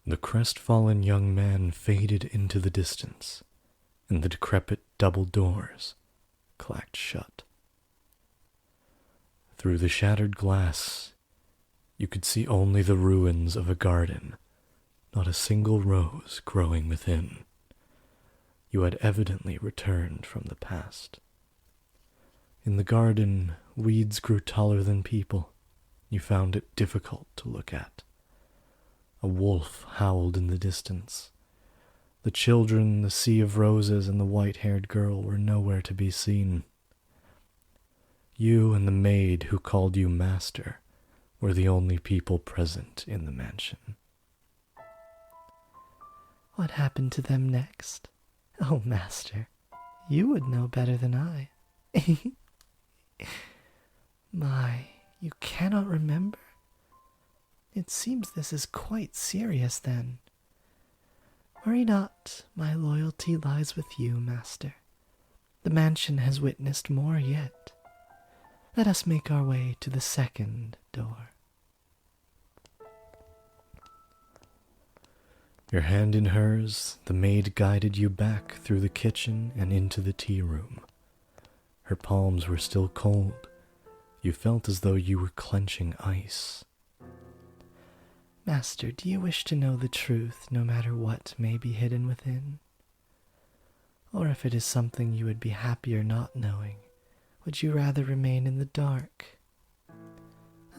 The crestfallen young man faded into the distance, and the decrepit double doors clacked shut. Through the shattered glass, you could see only the ruins of a garden, not a single rose growing within. You had evidently returned from the past. In the garden, weeds grew taller than people. You found it difficult to look at. A wolf howled in the distance. The children, the sea of roses, and the white-haired girl were nowhere to be seen. You and the maid who called you master were the only people present in the mansion. What happened to them next? Oh, master, you would know better than I. My, you cannot remember? It seems this is quite serious, then. Worry not, my loyalty lies with you, master. The mansion has witnessed more yet. Let us make our way to the second door. Your hand in hers, the maid guided you back through the kitchen and into the tea room. Her palms were still cold. You felt as though you were clenching ice. Master, do you wish to know the truth, no matter what may be hidden within? Or if it is something you would be happier not knowing, would you rather remain in the dark?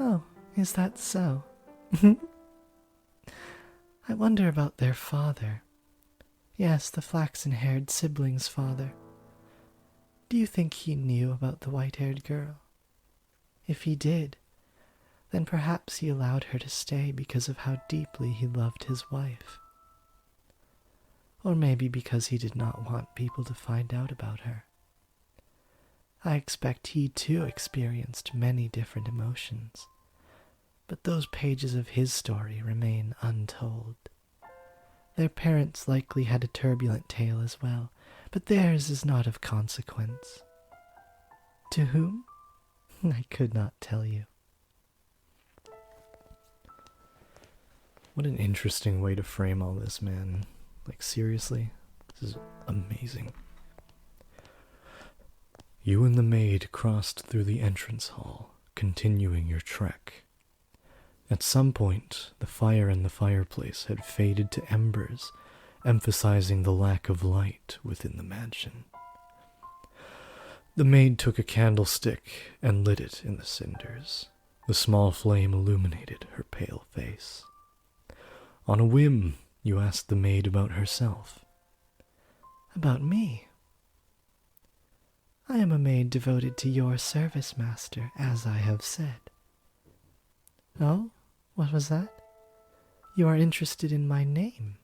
Oh, is that so? I wonder about their father. Yes, the flaxen-haired sibling's father. Do you think he knew about the white-haired girl? If he did, then perhaps he allowed her to stay because of how deeply he loved his wife. Or maybe because he did not want people to find out about her. I expect he too experienced many different emotions, but those pages of his story remain untold. Their parents likely had a turbulent tale as well, but theirs is not of consequence. To whom? I could not tell you. What an interesting way to frame all this, man. Like, seriously, this is amazing. You and the maid crossed through the entrance hall, continuing your trek. At some point, the fire in the fireplace had faded to embers, emphasizing the lack of light within the mansion. The maid took a candlestick and lit it in the cinders. The small flame illuminated her pale face. On a whim, you asked the maid about herself. About me? I am a maid devoted to your service, master, as I have said. Oh, what was that? You are interested in my name?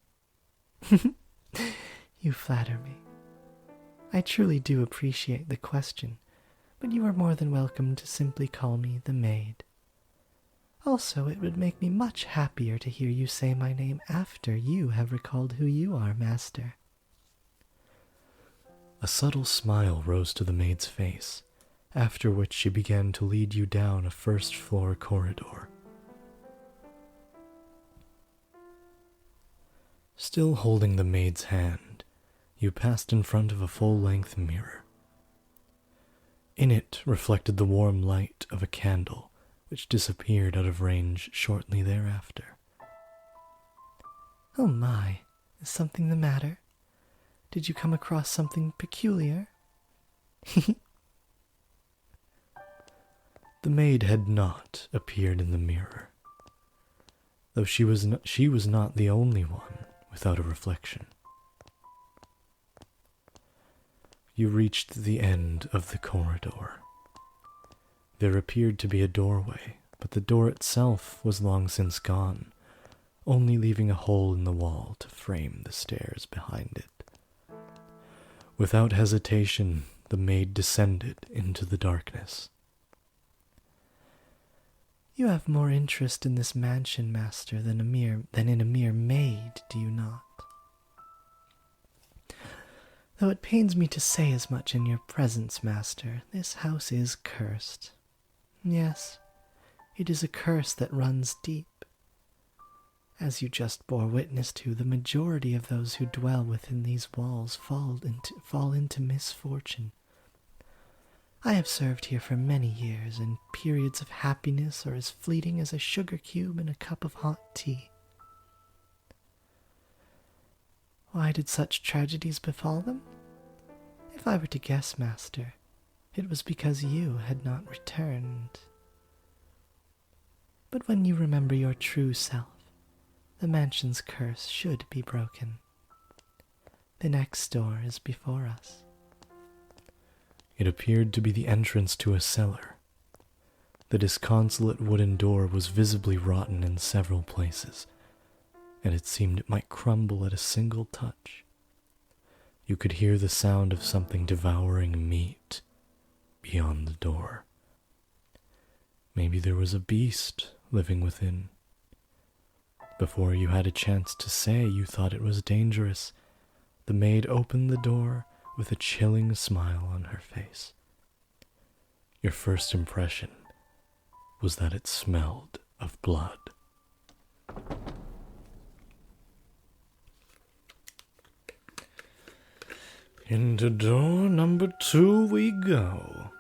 You flatter me. I truly do appreciate the question, but you are more than welcome to simply call me the maid. Also, it would make me much happier to hear you say my name after you have recalled who you are, master. A subtle smile rose to the maid's face, after which she began to lead you down a first-floor corridor. Still holding the maid's hand, you passed in front of a full-length mirror. In it reflected the warm light of a candle, which disappeared out of range shortly thereafter. Oh my, is something the matter? Did you come across something peculiar? The maid had not appeared in the mirror, though she was not the only one without a reflection. You reached the end of the corridor. There appeared to be a doorway, but the door itself was long since gone, only leaving a hole in the wall to frame the stairs behind it. Without hesitation, the maid descended into the darkness. You have more interest in this mansion, master, than in a mere maid, do you not? Though it pains me to say as much in your presence, master, this house is cursed. Yes, it is a curse that runs deep. As you just bore witness to, the majority of those who dwell within these walls fall into misfortune. I have served here for many years, and periods of happiness are as fleeting as a sugar cube in a cup of hot tea. Why did such tragedies befall them? If I were to guess, Master, it was because you had not returned. But when you remember your true self, the mansion's curse should be broken. The next door is before us. It appeared to be the entrance to a cellar. The disconsolate wooden door was visibly rotten in several places, and it seemed it might crumble at a single touch. You could hear the sound of something devouring meat beyond the door. Maybe there was a beast living within. Before you had a chance to say you thought it was dangerous, the maid opened the door with a chilling smile on her face. Your first impression was that it smelled of blood. Into door number 2 we go.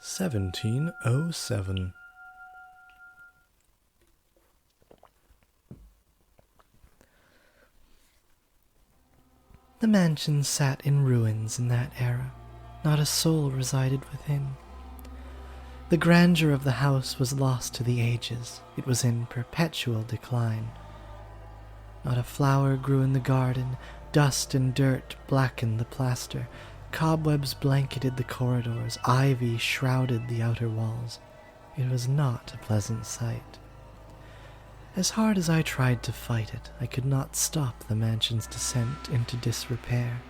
1707. The mansion sat in ruins in that era. Not a soul resided within. The grandeur of the house was lost to the ages. It was in perpetual decline. Not a flower grew in the garden. Dust and dirt blackened the plaster. Cobwebs blanketed the corridors. Ivy shrouded the outer walls. It was not a pleasant sight. As hard as I tried to fight it, I could not stop the mansion's descent into disrepair.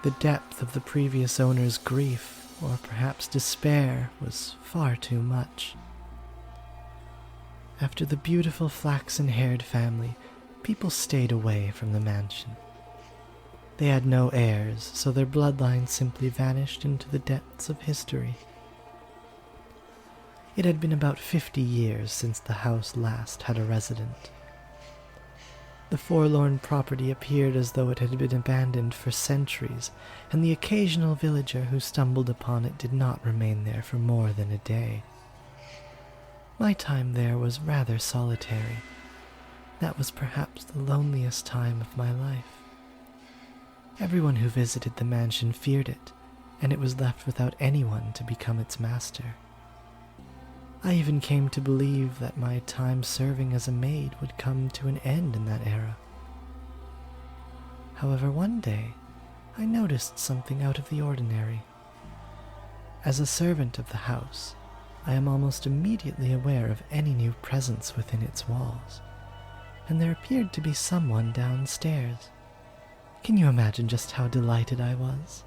The depth of the previous owner's grief, or perhaps despair, was far too much. After the beautiful flaxen-haired family, people stayed away from the mansion. They had no heirs, so their bloodline simply vanished into the depths of history. It had been about 50 years since the house last had a resident. The forlorn property appeared as though it had been abandoned for centuries, and the occasional villager who stumbled upon it did not remain there for more than a day. My time there was rather solitary. That was perhaps the loneliest time of my life. Everyone who visited the mansion feared it, and it was left without anyone to become its master. I even came to believe that my time serving as a maid would come to an end in that era. However, one day, I noticed something out of the ordinary. As a servant of the house, I am almost immediately aware of any new presence within its walls, and there appeared to be someone downstairs. Can you imagine just how delighted I was?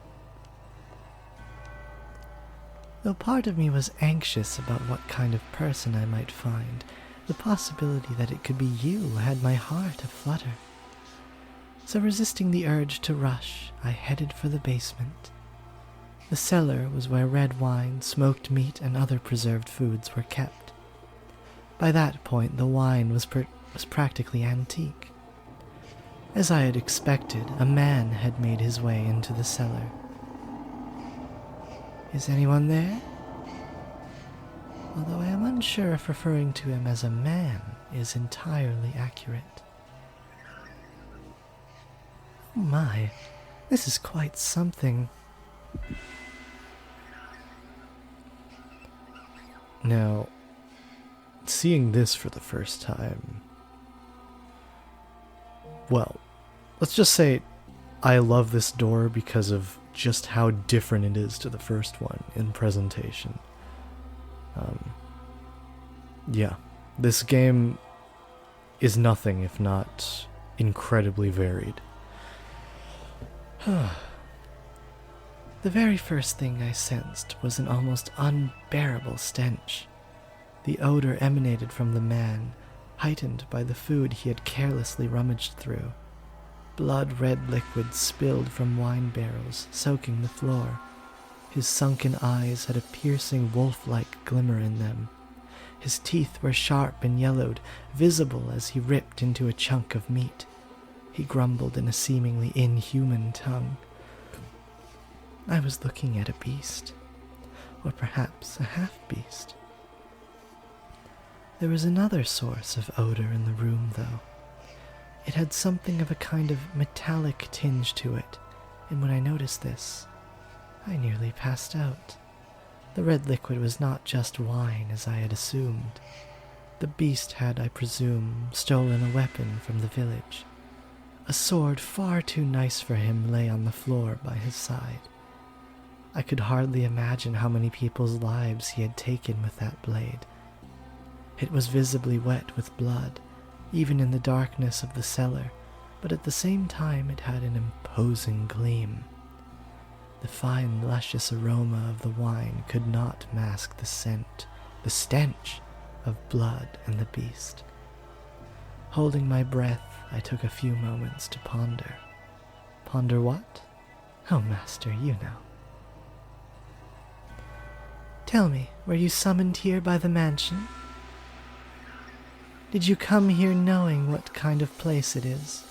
Though part of me was anxious about what kind of person I might find, the possibility that it could be you had my heart aflutter. So resisting the urge to rush, I headed for the basement. The cellar was where red wine, smoked meat, and other preserved foods were kept. By that point, the wine was practically antique. As I had expected, a man had made his way into the cellar. Is anyone there? Although I am unsure if referring to him as a man is entirely accurate. Oh my, this is quite something. Now, seeing this for the first time, well, let's just say I love this door because of just how different it is to the first one in presentation. Yeah, this game is nothing if not incredibly varied. The very first thing I sensed was an almost unbearable stench. The odor emanated from the man, heightened by the food he had carelessly rummaged through. Blood-red liquid spilled from wine barrels, soaking the floor. His sunken eyes had a piercing wolf-like glimmer in them, His teeth were sharp and yellowed, visible as he ripped into a chunk of meat. He grumbled in a seemingly inhuman tongue. I was looking at a beast, or perhaps a half-beast. There was another source of odor in the room, though. It had something of a kind of metallic tinge to it, and when I noticed this, I nearly passed out. The red liquid was not just wine, as I had assumed. The beast had, I presume, stolen a weapon from the village. A sword far too nice for him lay on the floor by his side. I could hardly imagine how many people's lives he had taken with that blade. It was visibly wet with blood, even in the darkness of the cellar, but at the same time it had an imposing gleam. The fine, luscious aroma of the wine could not mask the scent, the stench of blood and the beast. Holding my breath, I took a few moments to ponder. Ponder what? Oh, master, you know. Tell me, were you summoned here by the mansion? Did you come here knowing what kind of place it is?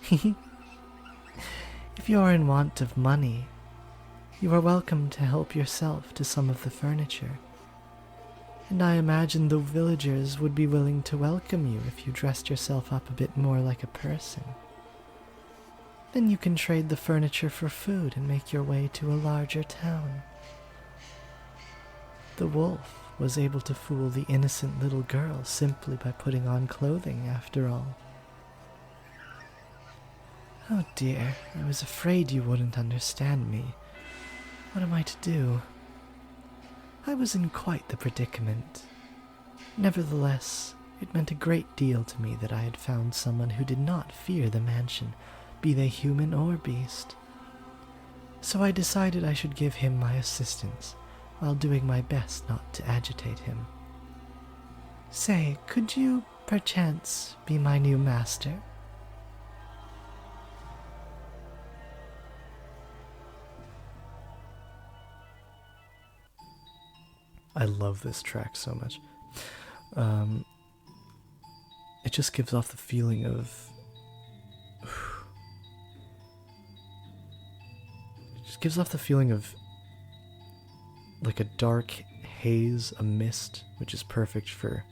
If you are in want of money, you are welcome to help yourself to some of the furniture. And I imagine the villagers would be willing to welcome you if you dressed yourself up a bit more like a person. Then you can trade the furniture for food and make your way to a larger town. The wolf was able to fool the innocent little girl simply by putting on clothing, after all. Oh dear, I was afraid you wouldn't understand me. What am I to do? I was in quite the predicament. Nevertheless, it meant a great deal to me that I had found someone who did not fear the mansion, be they human or beast. So I decided I should give him my assistance, while doing my best not to agitate him. Say, could you, perchance, be my new master? I love this track so much. It just gives off the feeling of... It just gives off the feeling of like a dark haze, a mist, which is perfect for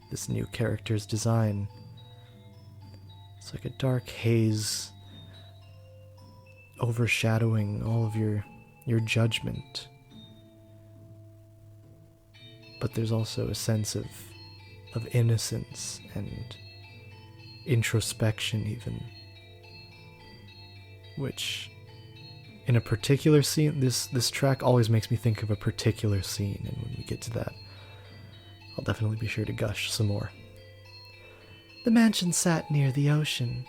this new character's design. It's like a dark haze overshadowing all of your judgment. But there's also a sense of innocence and introspection even, which in a particular scene, this track always makes me think of a particular scene, and when we get to that, I'll definitely be sure to gush some more. The mansion sat near the ocean.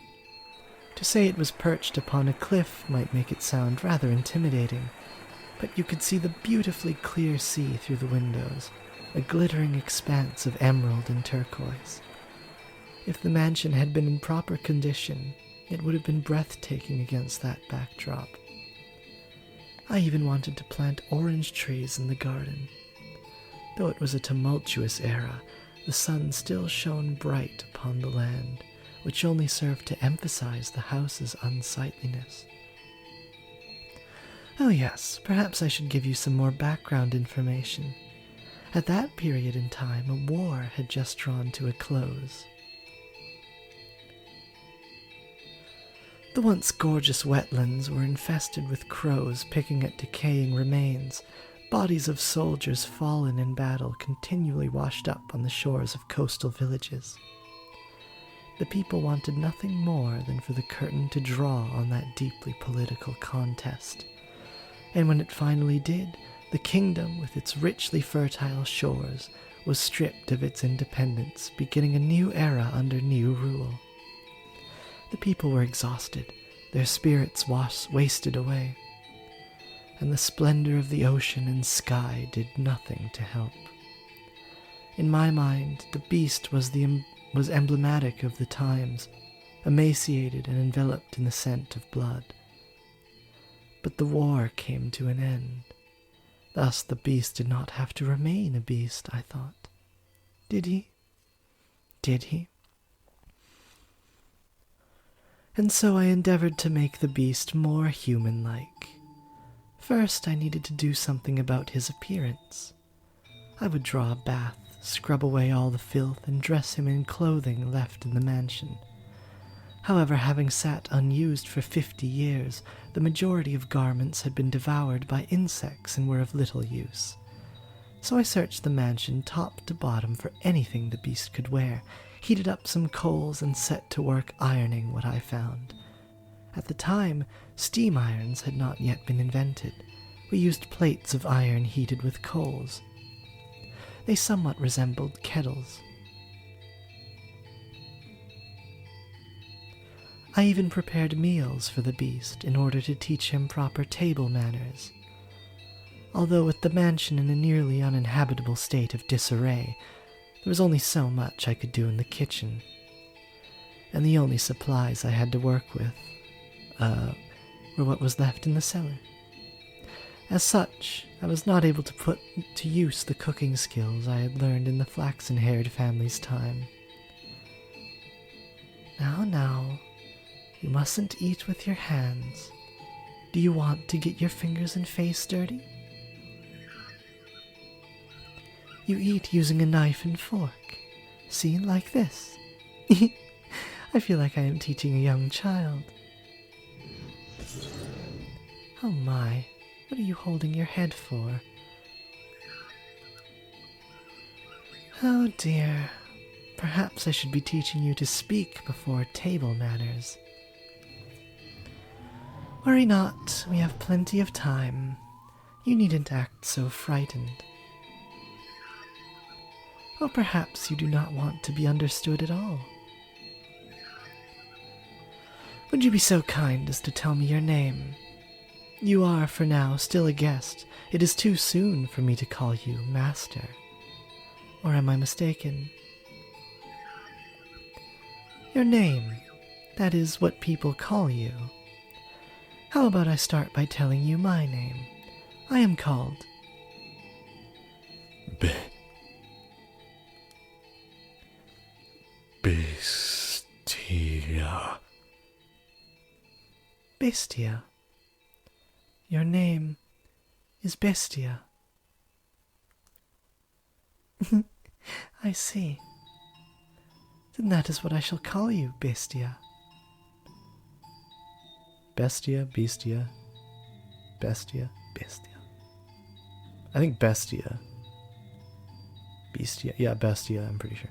To say it was perched upon a cliff might make it sound rather intimidating, but you could see the beautifully clear sea through the windows, a glittering expanse of emerald and turquoise. If the mansion had been in proper condition, it would have been breathtaking against that backdrop. I even wanted to plant orange trees in the garden. Though it was a tumultuous era, the sun still shone bright upon the land, which only served to emphasize the house's unsightliness. Oh yes, perhaps I should give you some more background information. At that period in time, a war had just drawn to a close. The once gorgeous wetlands were infested with crows picking at decaying remains. Bodies of soldiers fallen in battle continually washed up on the shores of coastal villages. The people wanted nothing more than for the curtain to draw on that deeply political contest. And when it finally did, the kingdom, with its richly fertile shores, was stripped of its independence, beginning a new era under new rule. The people were exhausted, their spirits wasted away, and the splendor of the ocean and sky did nothing to help. In my mind, the beast was emblematic of the times, emaciated and enveloped in the scent of blood. But the war came to an end. Thus the beast did not have to remain a beast, I thought. Did he? Did he? And so I endeavored to make the beast more human-like. First, I needed to do something about his appearance. I would draw a bath, scrub away all the filth, and dress him in clothing left in the mansion. However, having sat unused for 50 years, the majority of garments had been devoured by insects and were of little use. So I searched the mansion top to bottom for anything the beast could wear, heated up some coals, and set to work ironing what I found. At the time, steam irons had not yet been invented. We used plates of iron heated with coals. They somewhat resembled kettles. I even prepared meals for the beast in order to teach him proper table manners. Although with the mansion in a nearly uninhabitable state of disarray, there was only so much I could do in the kitchen, and the only supplies I had to work with were what was left in the cellar. As such, I was not able to put to use the cooking skills I had learned in the flaxen-haired family's time. Now, you mustn't eat with your hands. Do you want to get your fingers and face dirty? You eat using a knife and fork. See, like this. I feel like I am teaching a young child. Oh my, what are you holding your head for? Oh dear, perhaps I should be teaching you to speak before table manners. Worry not, we have plenty of time. You needn't act so frightened. Or perhaps you do not want to be understood at all. Would you be so kind as to tell me your name? You are, for now, still a guest. It is too soon for me to call you Master. Or am I mistaken? Your name, that is what people call you. How about I start by telling you my name? I am called... Bestia. Bestia. Your name is Bestia. I see. Then that is what I shall call you, Bestia. Bestia, Bestia, Bestia, Bestia. I think Bestia. Bestia. Yeah, Bestia, I'm pretty sure.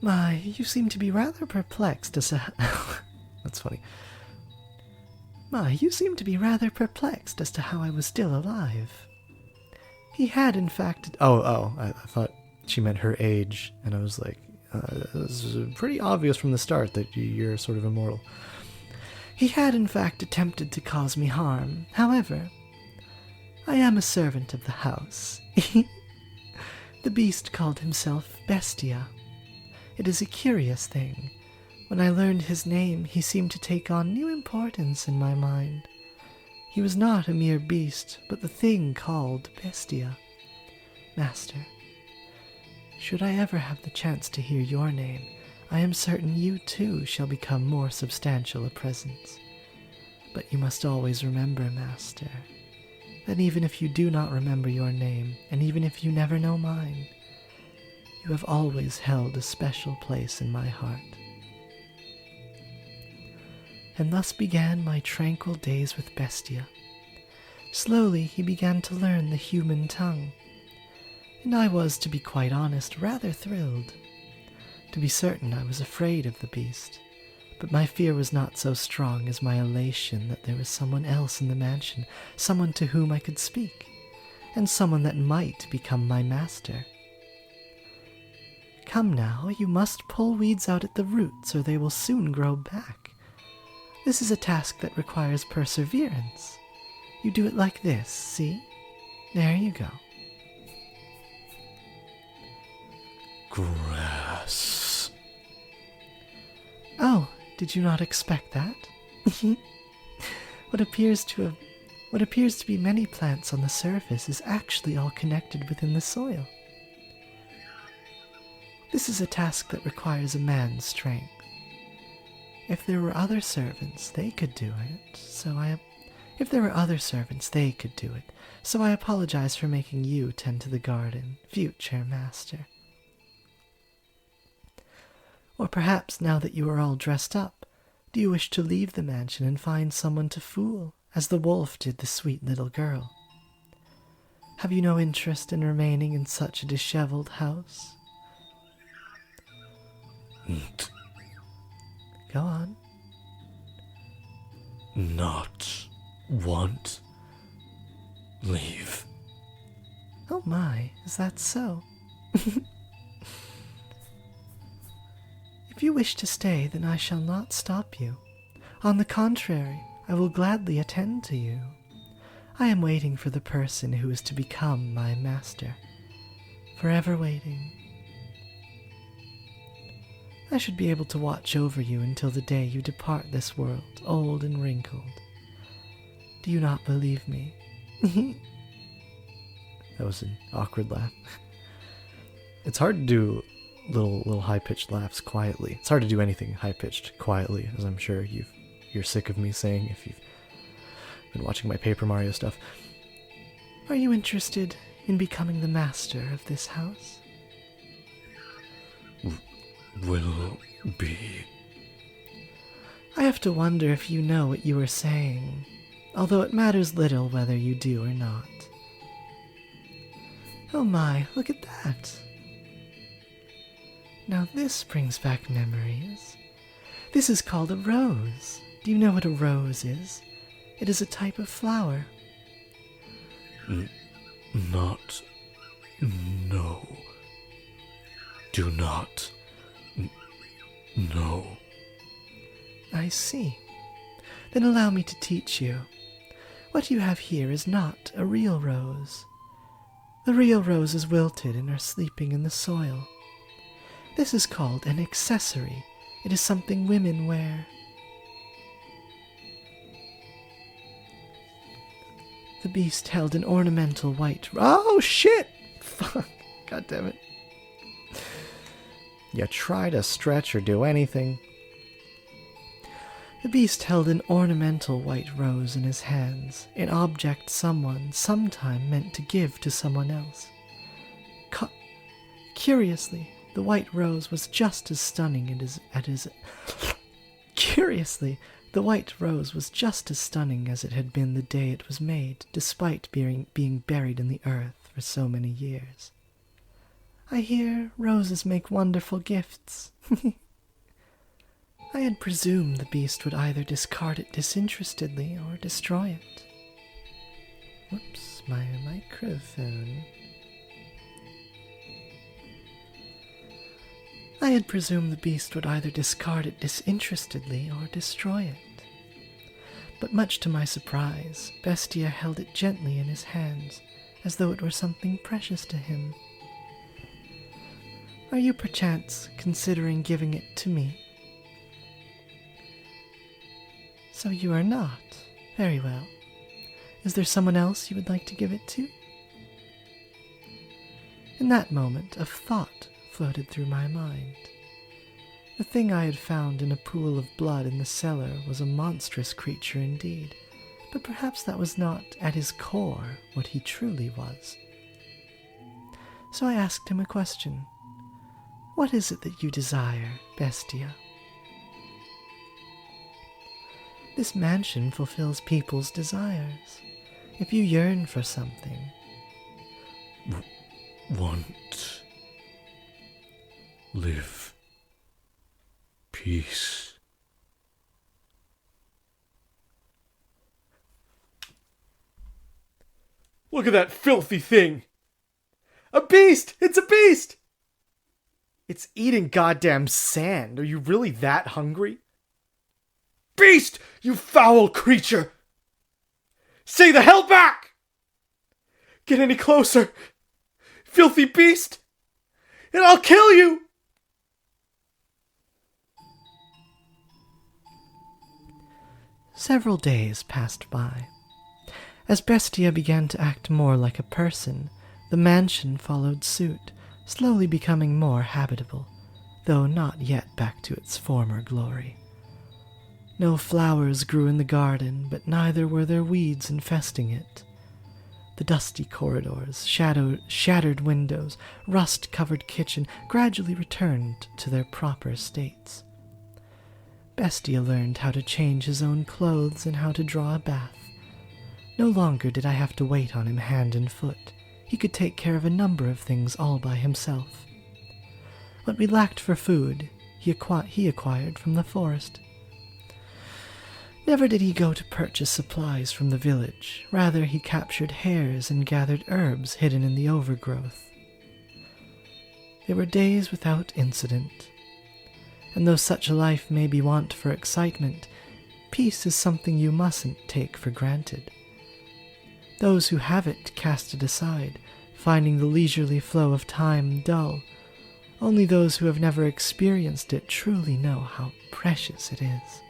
My, you seem to be rather perplexed as to... That's funny. My, you seem to be rather perplexed as to how I was still alive. He had, in fact... I thought she meant her age, and I was like, this is pretty obvious from the start that you're sort of immortal. He had, in fact, attempted to cause me harm. However, I am a servant of the house. The beast called himself Bestia. It is a curious thing. When I learned his name, he seemed to take on new importance in my mind. He was not a mere beast, but the thing called Bestia. Master, should I ever have the chance to hear your name, I am certain you too shall become more substantial a presence. But you must always remember, Master, that even if you do not remember your name, and even if you never know mine, you have always held a special place in my heart. And thus began my tranquil days with Bestia. Slowly he began to learn the human tongue, and I was, to be quite honest, rather thrilled. To be certain, I was afraid of the beast, but my fear was not so strong as my elation that there was someone else in the mansion, someone to whom I could speak, and someone that might become my master. Come now, you must pull weeds out at the roots, or they will soon grow back. This is a task that requires perseverance. You do it like this, see? There you go. Grass. Oh, did you not expect that? What appears to have... What appears to be many plants on the surface is actually all connected within the soil. This is a task that requires a man's strength. If there were other servants, they could do it, so I apologize for making you tend to the garden, future master. Or perhaps, now that you are all dressed up, do you wish to leave the mansion and find someone to fool, as the wolf did the sweet little girl? Have you no interest in remaining in such a disheveled house? Go on. Not want leave. Oh my, is that so? If you wish to stay, then I shall not stop you. On the contrary, I will gladly attend to you. I am waiting for the person who is to become my master. Forever waiting. I should be able to watch over you until the day you depart this world, old and wrinkled. Do you not believe me? That was an awkward laugh. It's hard to do little high-pitched laughs quietly. It's hard to do anything high-pitched quietly, as I'm sure you're sick of me saying if you've been watching my Paper Mario stuff. Are you interested in becoming the master of this house? Will be. I have to wonder if you know what you are saying, although it matters little whether you do or not. Oh my, look at that. Now this brings back memories. This is called a rose. Do you know what a rose is? It is a type of flower. Not. No. Do not. No. I see. Then allow me to teach you. What you have here is not a real rose. The real roses wilted and are sleeping in the soil. This is called an accessory. It is something women wear. The beast held an ornamental white... Oh, shit! Fuck. God damn it. You try to stretch or do anything. The beast held an ornamental white rose in his hands, an object someone sometime meant to give to someone else. Curiously, the white rose was just as stunning Curiously, the white rose was just as stunning as it had been the day it was made, despite being buried in the earth for so many years. I hear roses make wonderful gifts. I had presumed the beast would either discard it disinterestedly or destroy it. Whoops, my microphone. I had presumed the beast would either discard it disinterestedly or destroy it. But much to my surprise, Bestia held it gently in his hands, as though it were something precious to him. Are you perchance considering giving it to me? So you are not. Very well. Is there someone else you would like to give it to? In that moment, a thought floated through my mind. The thing I had found in a pool of blood in the cellar was a monstrous creature indeed, but perhaps that was not, at his core, what he truly was. So I asked him a question. What is it that you desire, Bestia? This mansion fulfills people's desires. If you yearn for something... Want. Live. Peace. Look at that filthy thing! A beast! It's a beast! It's eating goddamn sand. Are you really that hungry? Beast! You foul creature! Stay the hell back! Get any closer! Filthy beast! And I'll kill you! Several days passed by. As Bestia began to act more like a person, the mansion followed suit, slowly becoming more habitable, though not yet back to its former glory. No flowers grew in the garden, but neither were there weeds infesting it. The dusty corridors, shattered windows, rust-covered kitchen gradually returned to their proper states. Bestia learned how to change his own clothes and how to draw a bath. No longer did I have to wait on him hand and foot. He could take care of a number of things all by himself. What we lacked for food, he acquired from the forest. Never did he go to purchase supplies from the village. Rather, he captured hares and gathered herbs hidden in the overgrowth. There were days without incident. And though such a life may be wont for excitement, peace is something you mustn't take for granted. Those who have it cast it aside, finding the leisurely flow of time dull. Only those who have never experienced it truly know how precious it is.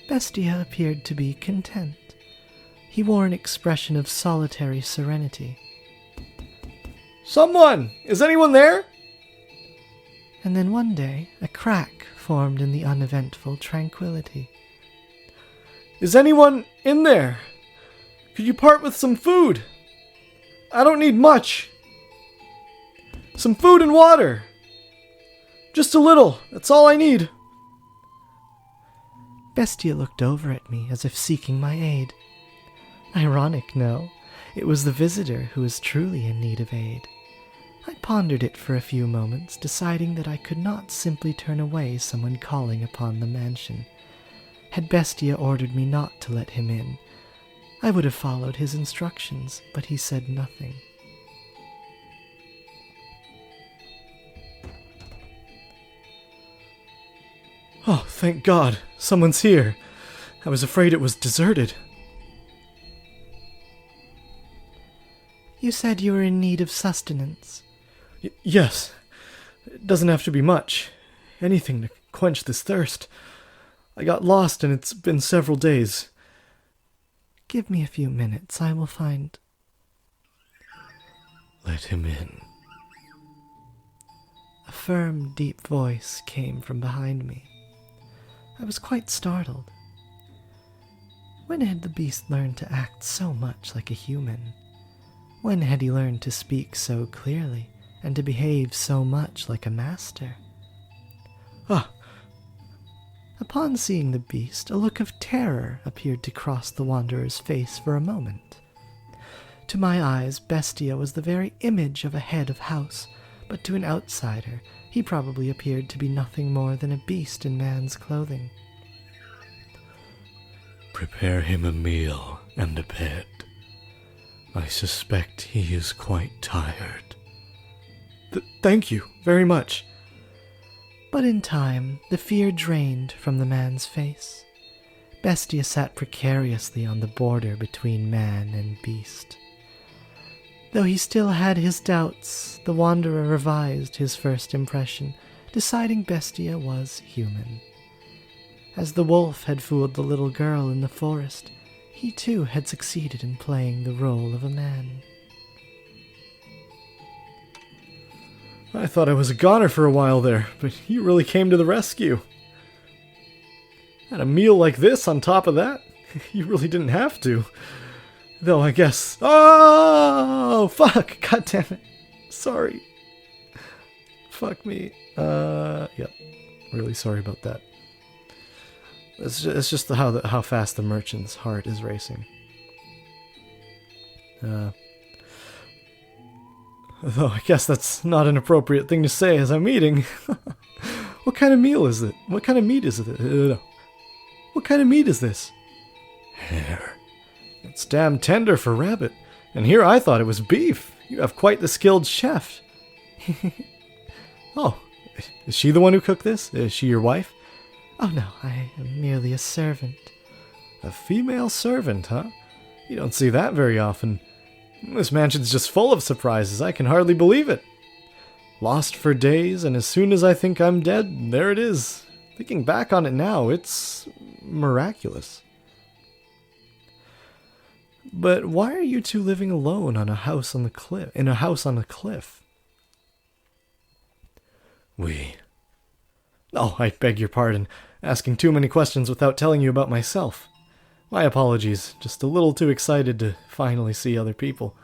Bestia appeared to be content. He wore an expression of solitary serenity. Someone! Is anyone there? And then one day, a crack formed in the uneventful tranquility. Is anyone in there? Could you part with some food? I don't need much. Some food and water. Just a little. That's all I need. Bestia looked over at me as if seeking my aid. Ironic, no? It was the visitor who was truly in need of aid. I pondered it for a few moments, deciding that I could not simply turn away someone calling upon the mansion. Had Bestia ordered me not to let him in, I would have followed his instructions, but he said nothing. Oh, thank God. Someone's here. I was afraid it was deserted. You said you were in need of sustenance. Yes. It doesn't have to be much. Anything to quench this thirst. I got lost and it's been several days. Give me a few minutes. I will find... Let him in. A firm, deep voice came from behind me. I was quite startled. When had the beast learned to act so much like a human? When had he learned to speak so clearly and to behave so much like a master? Ah! Upon seeing the beast, a look of terror appeared to cross the wanderer's face for a moment. To my eyes, Bestia was the very image of a head of house, but to an outsider, he probably appeared to be nothing more than a beast in man's clothing. Prepare him a meal and a bed. I suspect he is quite tired. Thank you very much. But in time, the fear drained from the man's face. Bestia sat precariously on the border between man and beast. Though he still had his doubts, the wanderer revised his first impression, deciding Bestia was human. As the wolf had fooled the little girl in the forest, he too had succeeded in playing the role of a man. I thought I was a goner for a while there, but you really came to the rescue. And a meal like this on top of that? You really didn't have to. Though I guess... Oh, fuck! God damn it. Sorry. Fuck me. Yep. Really sorry about that. It's just how fast the merchant's heart is racing. Though I guess that's not an appropriate thing to say as I'm eating. What kind of meal is it? What kind of meat is it? What kind of meat is this? Hare. It's damn tender for rabbit. And here I thought it was beef. You have quite the skilled chef. Oh, is she the one who cooked this? Is she your wife? Oh no, I am merely a servant. A female servant, huh? You don't see that very often. This mansion's just full of surprises. I can hardly believe it. Lost for days, and as soon as I think I'm dead, there it is. Thinking back on it now, it's miraculous. But why are you two living alone on a house on the cliff? In a house on a cliff? Oh, I beg your pardon, asking too many questions without telling you about myself. My apologies, just a little too excited to finally see other people.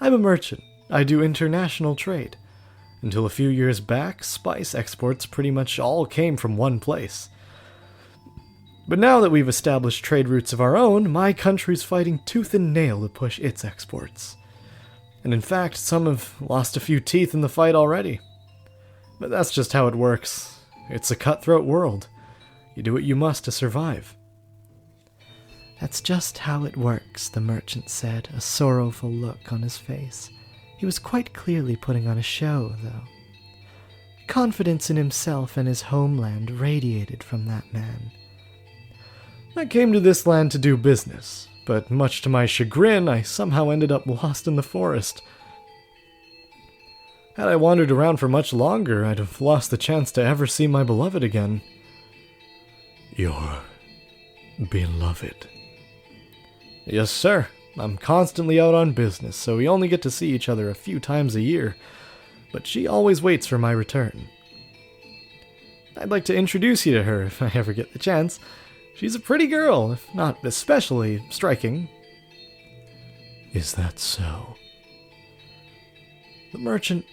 I'm a merchant. I do international trade. Until a few years back, spice exports pretty much all came from one place. But now that we've established trade routes of our own, my country's fighting tooth and nail to push its exports. And in fact, some have lost a few teeth in the fight already. But that's just how it works. It's a cutthroat world. You do what you must to survive. That's just how it works, the merchant said, a sorrowful look on his face. He was quite clearly putting on a show, though. Confidence in himself and his homeland radiated from that man. I came to this land to do business, but much to my chagrin, I somehow ended up lost in the forest. Had I wandered around for much longer, I'd have lost the chance to ever see my beloved again. Your beloved? Yes, sir. I'm constantly out on business, so we only get to see each other a few times a year, but she always waits for my return. I'd like to introduce you to her if I ever get the chance. She's a pretty girl, if not especially striking. Is that so? The merchant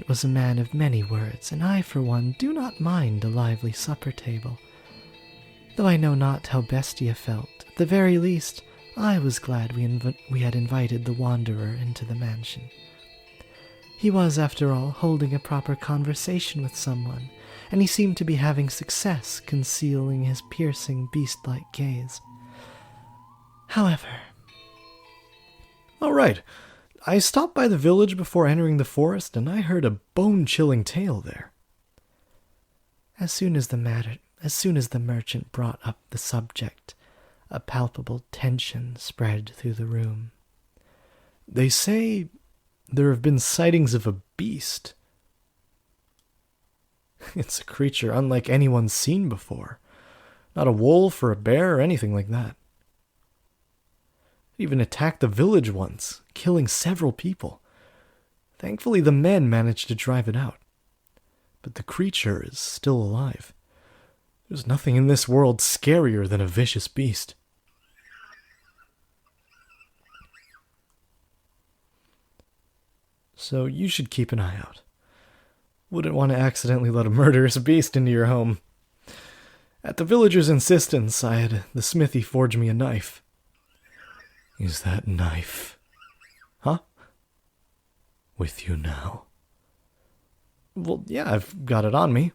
was a man of many words, and I, for one, do not mind a lively supper table. Though I know not how Bestia felt, at the very least, I was glad we had invited the wanderer into the mansion. He was, after all, holding a proper conversation with someone, and he seemed to be having success concealing his piercing, beast-like gaze. However... All right. I stopped by the village before entering the forest, and I heard a bone-chilling tale there. As soon as the merchant brought up the subject, a palpable tension spread through the room. They say there have been sightings of a beast. It's a creature unlike anyone's seen before. Not a wolf or a bear or anything like that. It even attacked the village once, killing several people. Thankfully, the men managed to drive it out. But the creature is still alive. There's nothing in this world scarier than a vicious beast. So you should keep an eye out. Wouldn't want to accidentally let a murderous beast into your home. At the villager's insistence, I had the smithy forge me a knife. Is that knife? Huh? With you now? Well, yeah, I've got it on me.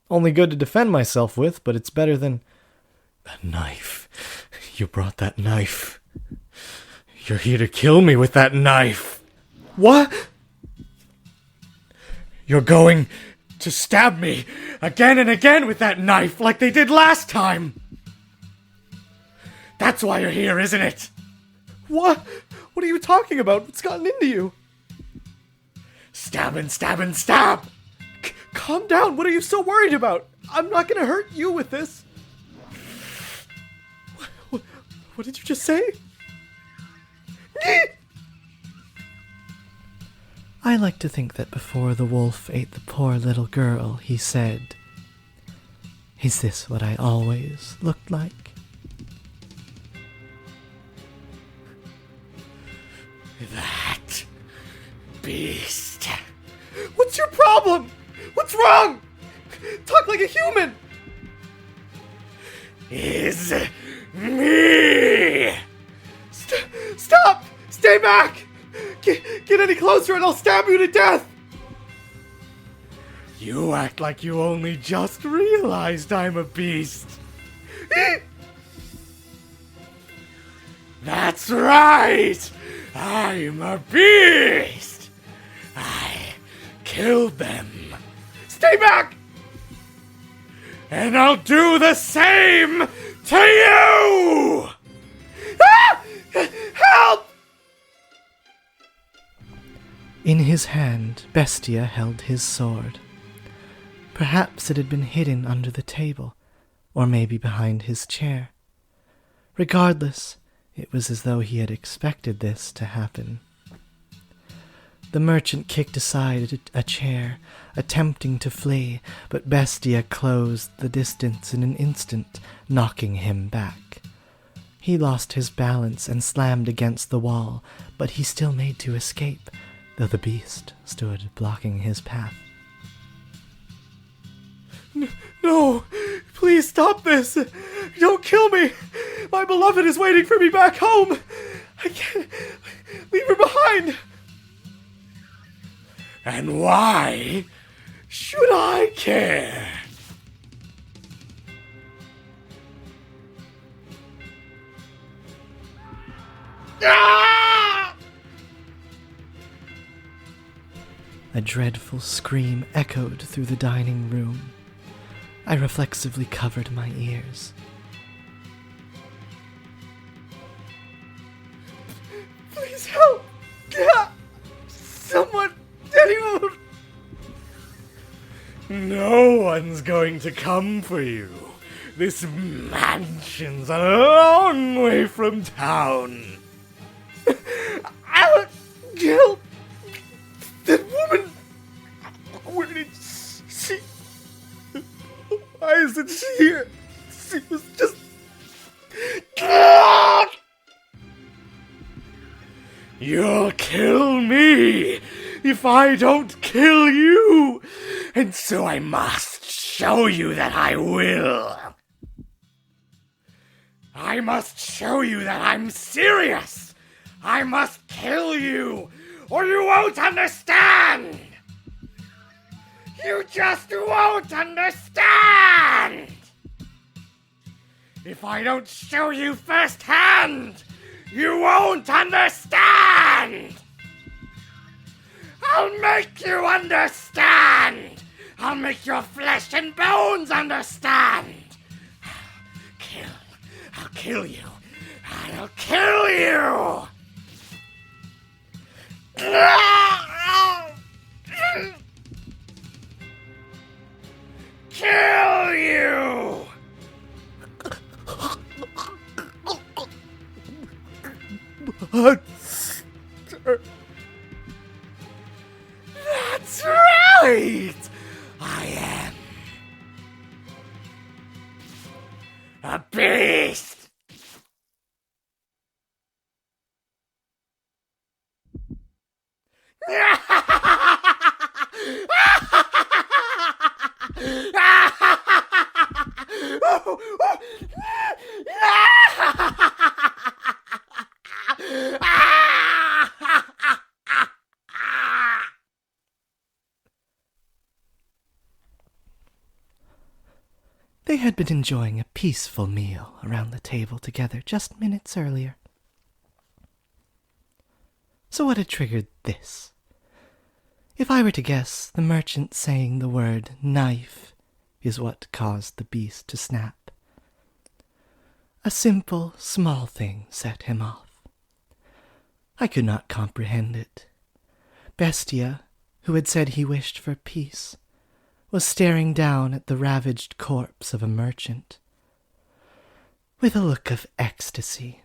Only good to defend myself with, but it's better than... That knife. You brought that knife. You're here to kill me with that knife. What? You're going to stab me again and again with that knife like they did last time. That's why you're here, isn't it? What? What are you talking about? What's gotten into you? Stab and stab and stab! Calm down, what are you so worried about? I'm not gonna hurt you with this. What did you just say? I like to think that before the wolf ate the poor little girl, he said, "Is this what I always looked like?" That beast. What's your problem? What's wrong? Talk like a human. Is me. Stop! Stay back! Get any closer and I'll stab you to death! You act like you only just realized I'm a beast. That's right! I'm a beast! I killed them. Stay back! And I'll do the same to you! Ah! Help! In his hand, Bestia held his sword. Perhaps it had been hidden under the table, or maybe behind his chair. Regardless, it was as though he had expected this to happen. The merchant kicked aside a chair, attempting to flee, but Bestia closed the distance in an instant, knocking him back. He lost his balance and slammed against the wall, but he still made to escape, though the beast stood blocking his path. No! Please stop this! Don't kill me! My beloved is waiting for me back home! I can't leave her behind! And why should I care? Ah! A dreadful scream echoed through the dining room. I reflexively covered my ears. Please help! Someone! Anyone! No one's going to come for you. This mansion's a long way from town. I'll kill that woman! Where did she... Why isn't she here? She was just... You'll kill me if I don't kill you, and so I must show you that I will. I must show you that I'm serious. I must kill you, or you won't understand. You just won't understand. If I don't show you firsthand, you won't understand! I'll make you understand! I'll make your flesh and bones understand! I'll kill you! I'll kill you! Kill you! That's right! I am a beast! They had been enjoying a peaceful meal around the table together just minutes earlier. So what had triggered this? If I were to guess, the merchant saying the word knife is what caused the beast to snap. A simple, small thing set him off. I could not comprehend it. Bestia, who had said he wished for peace, was staring down at the ravaged corpse of a merchant, with a look of ecstasy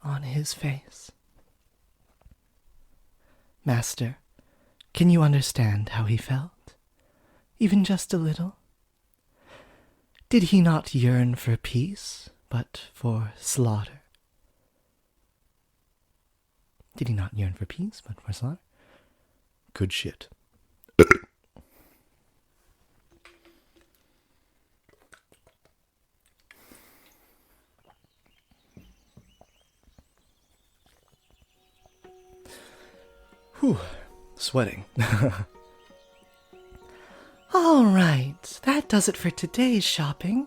on his face. Master, can you understand how he felt? Even just a little? Did he not yearn for peace, but for slaughter? Did he not yearn for peace, but for slaughter? Good shit. Whew, sweating. All right, that does it for today's shopping.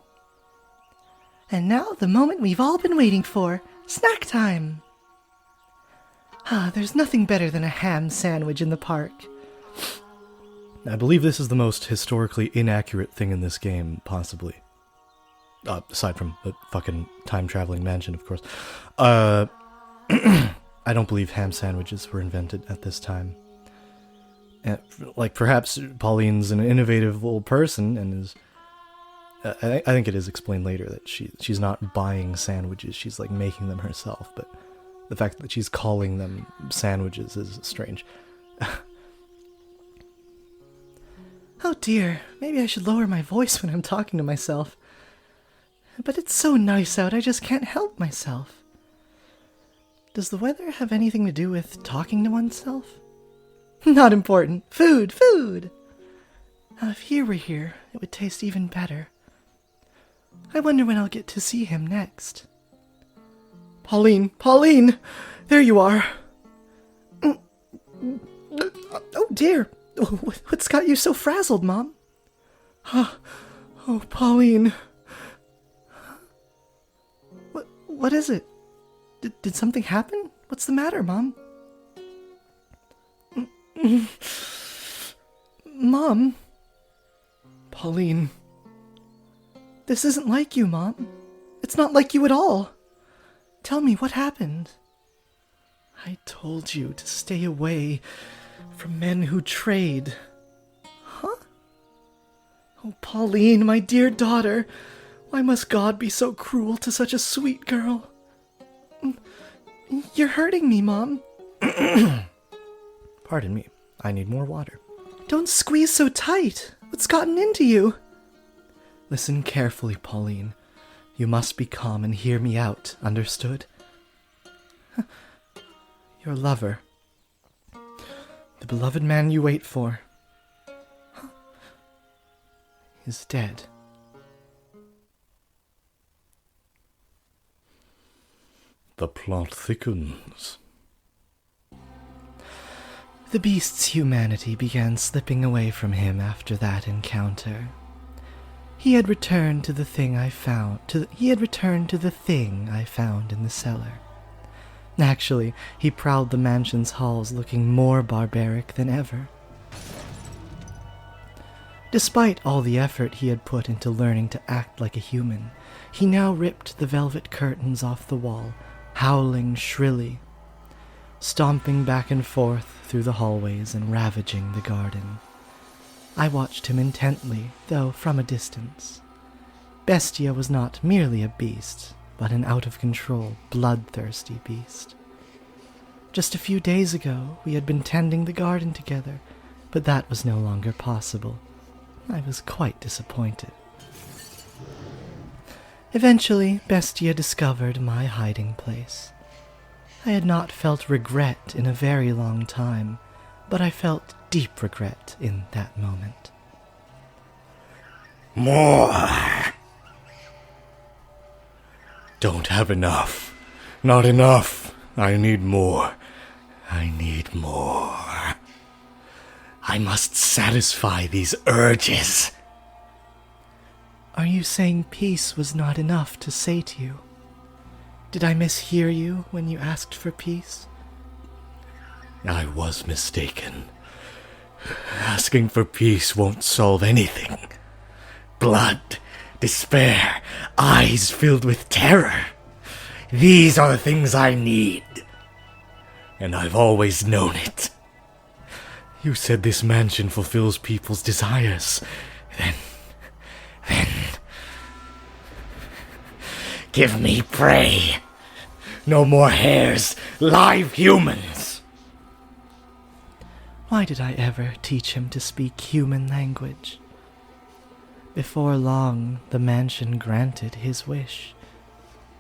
And now the moment we've all been waiting for, snack time. There's nothing better than a ham sandwich in the park. I believe this is the most historically inaccurate thing in this game, possibly. Aside from the fucking time-traveling mansion, of course. I don't believe ham sandwiches were invented at this time. Like, perhaps Pauline's an innovative little person and is I think it is explained later that she's not buying sandwiches, she's like making them herself, but the fact that she's calling them sandwiches is strange. Oh dear, maybe I should lower my voice when I'm talking to myself. But it's so nice out, I just can't help myself. Does the weather have anything to do with talking to oneself? Not important. Food! Now, if he were here, it would taste even better. I wonder when I'll get to see him next. Pauline! There you are! Oh dear! What's got you so frazzled, Mom? Oh, Pauline. What is it? Did something happen? What's the matter, Mom? Mom? Pauline. This isn't like you, Mom. It's not like you at all. Tell me, what happened? I told you to stay away from men who trade. Huh? Oh, Pauline, my dear daughter, why must God be so cruel to such a sweet girl? You're hurting me, Mom. Pardon me, I need more water. Don't squeeze so tight. What's gotten into you? Listen carefully, Pauline. You must be calm and hear me out, understood? Your lover, the beloved man you wait for, is dead. The plot thickens. The beast's humanity began slipping away from him after that encounter. He had returned to the thing I found. He had returned to the thing I found in the cellar. Actually, he prowled the mansion's halls looking more barbaric than ever. Despite all the effort he had put into learning to act like a human, he now ripped the velvet curtains off the wall, howling shrilly, stomping back and forth through the hallways and ravaging the garden. I watched him intently, though from a distance. Bestia was not merely a beast, but an out-of-control, bloodthirsty beast. Just a few days ago, we had been tending the garden together, but that was no longer possible. I was quite disappointed. Eventually, Bestia discovered my hiding place. I had not felt regret in a very long time, but I felt deep regret in that moment. More! Don't have enough. Not enough. I need more. I need more. I must satisfy these urges. Are you saying peace was not enough to sate you? Did I mishear you when you asked for peace? I was mistaken. Asking for peace won't solve anything. Blood, despair, eyes filled with terror. These are the things I need. And I've always known it. You said this mansion fulfills people's desires. Then... give me prey. No more hares, live humans. Why did I ever teach him to speak human language? Before long, the mansion granted his wish.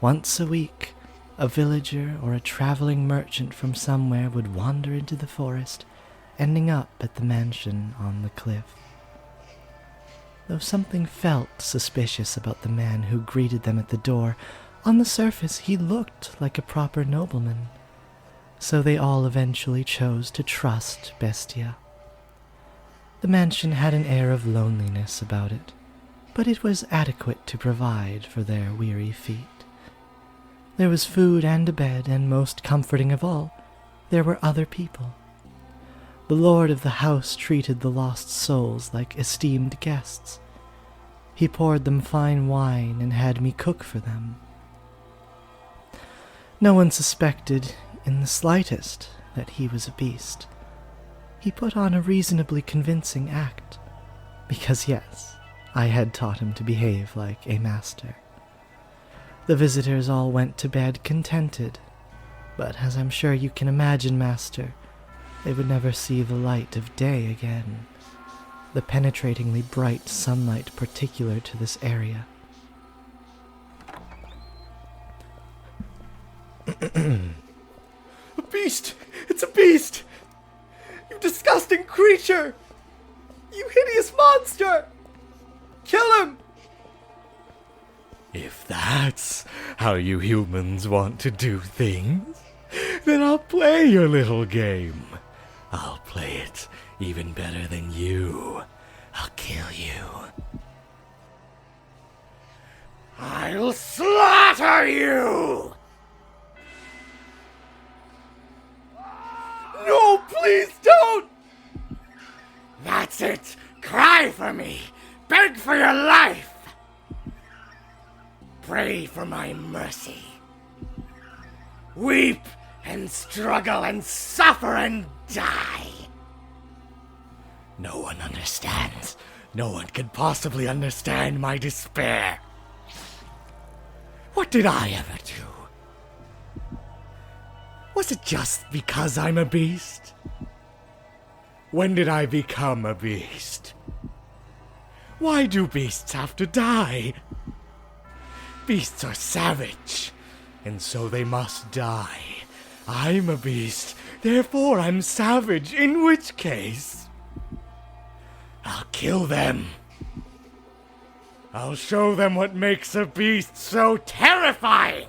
Once a week, a villager or a traveling merchant from somewhere would wander into the forest, ending up at the mansion on the cliff. Though something felt suspicious about the man who greeted them at the door, on the surface he looked like a proper nobleman. So they all eventually chose to trust Bestia. The mansion had an air of loneliness about it, but it was adequate to provide for their weary feet. There was food and a bed, and most comforting of all, there were other people. The lord of the house treated the lost souls like esteemed guests. He poured them fine wine and had me cook for them. No one suspected in the slightest that he was a beast. He put on a reasonably convincing act, because yes, I had taught him to behave like a master. The visitors all went to bed contented, but as I'm sure you can imagine, master, they would never see the light of day again, the penetratingly bright sunlight particular to this area. A beast! It's a beast! You disgusting creature! You hideous monster! Kill him! If that's how you humans want to do things, then I'll play your little game. I'll play it even better than you. I'll kill you. I'll slaughter you! No, please don't! That's it! Cry for me! Beg for your life! Pray for my mercy. Weep and struggle and suffer and die. No one understands. No one can possibly understand my despair. What did I ever do? Was it just because I'm a beast? When did I become a beast? Why do beasts have to die? Beasts are savage, and so they must die. I'm a beast, therefore I'm savage, in which case I'll kill them. I'll show them what makes a beast so terrifying.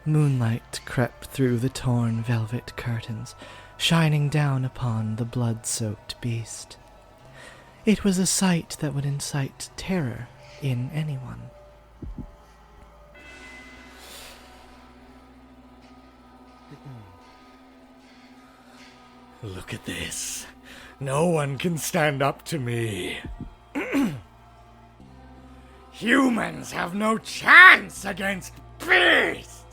Moonlight crept through the torn velvet curtains, shining down upon the blood-soaked beast. It was a sight that would incite terror in anyone. Look at this. No one can stand up to me. Humans have no chance against beasts.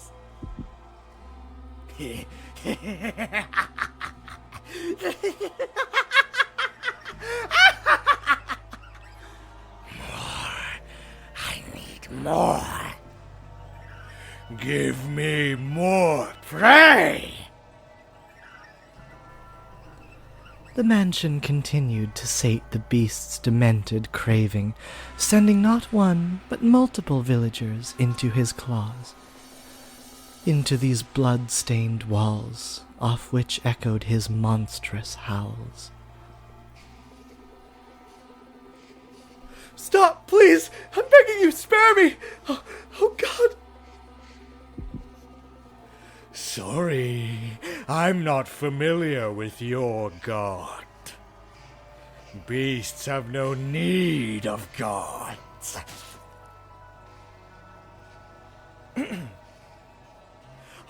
I need more. Give me more prey. The mansion continued to sate the beast's demented craving, sending not one, but multiple villagers into his claws. Into these blood-stained walls, off which echoed his monstrous howls. Stop, please! I'm begging you, spare me! Oh God! Sorry, I'm not familiar with your god. Beasts have no need of gods.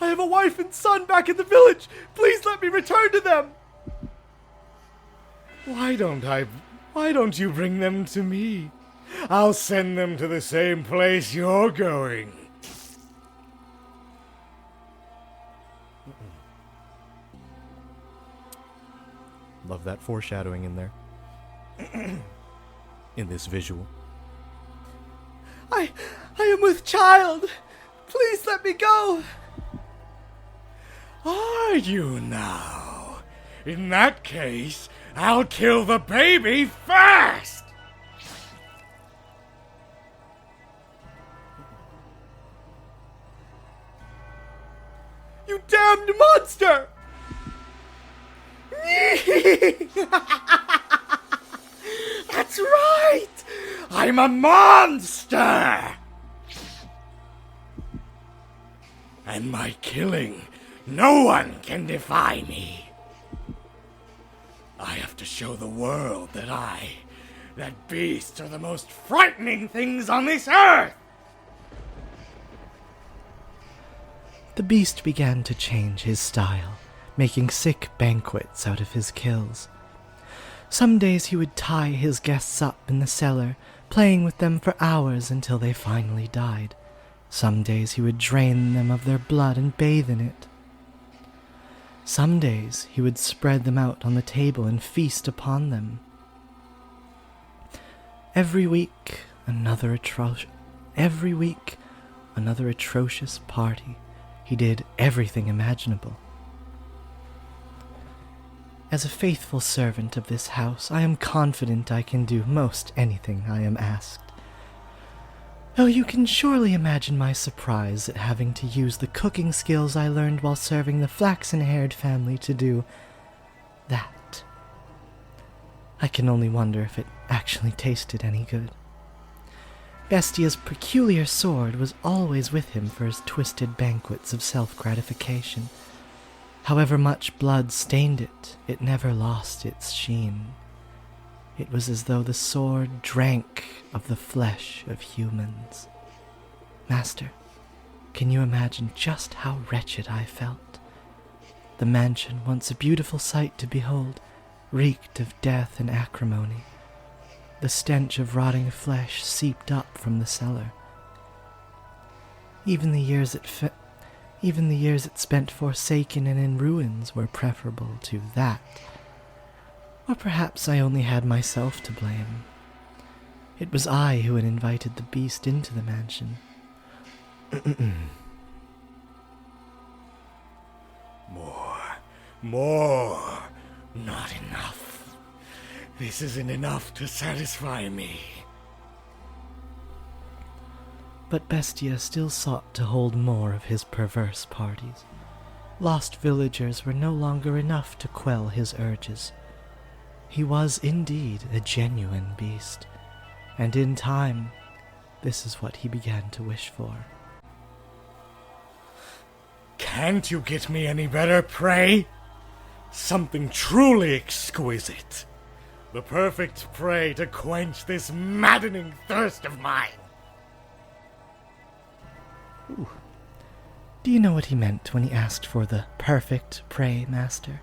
I have a wife and son back in the village! Please let me return to them! Why don't you bring them to me? I'll send them to the same place you're going. Love that foreshadowing in there. In this visual. I am with child! Please let me go! Are you now? In that case, I'll kill the baby first! You damned monster! That's right! I'm a monster! And my killing, no one can defy me. I have to show the world that beasts are the most frightening things on this earth! The beast began to change his style, making sick banquets out of his kills. Some days he would tie his guests up in the cellar, playing with them for hours until they finally died. Some days he would drain them of their blood and bathe in it. Some days he would spread them out on the table and feast upon them. Every week, another atrocious party. He did everything imaginable. As a faithful servant of this house, I am confident I can do most anything I am asked. Oh, you can surely imagine my surprise at having to use the cooking skills I learned while serving the flaxen-haired family to do that. I can only wonder if it actually tasted any good. Bestia's peculiar sword was always with him for his twisted banquets of self-gratification. However much blood stained it, it never lost its sheen. It was as though the sword drank of the flesh of humans. Master, can you imagine just how wretched I felt? The mansion, once a beautiful sight to behold, reeked of death and acrimony. The stench of rotting flesh seeped up from the cellar. Even the years it spent forsaken and in ruins were preferable to that. Or perhaps I only had myself to blame. It was I who had invited the beast into the mansion. More. Not enough. This isn't enough to satisfy me. But Bestia still sought to hold more of his perverse parties. Lost villagers were no longer enough to quell his urges. He was indeed a genuine beast, and in time, this is what he began to wish for. Can't you get me any better prey? Something truly exquisite. The perfect prey to quench this maddening thirst of mine. Do you know what he meant when he asked for the perfect prey, Master?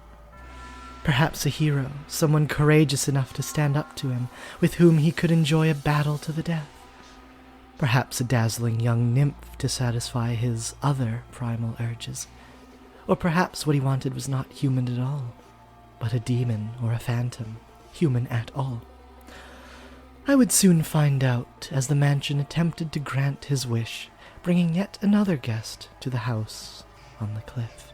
Perhaps a hero, someone courageous enough to stand up to him, with whom he could enjoy a battle to the death. Perhaps a dazzling young nymph to satisfy his other primal urges. Or perhaps what he wanted was not human at all, but a demon or a phantom, human at all. I would soon find out as the mansion attempted to grant his wish, bringing yet another guest to the house on the cliff.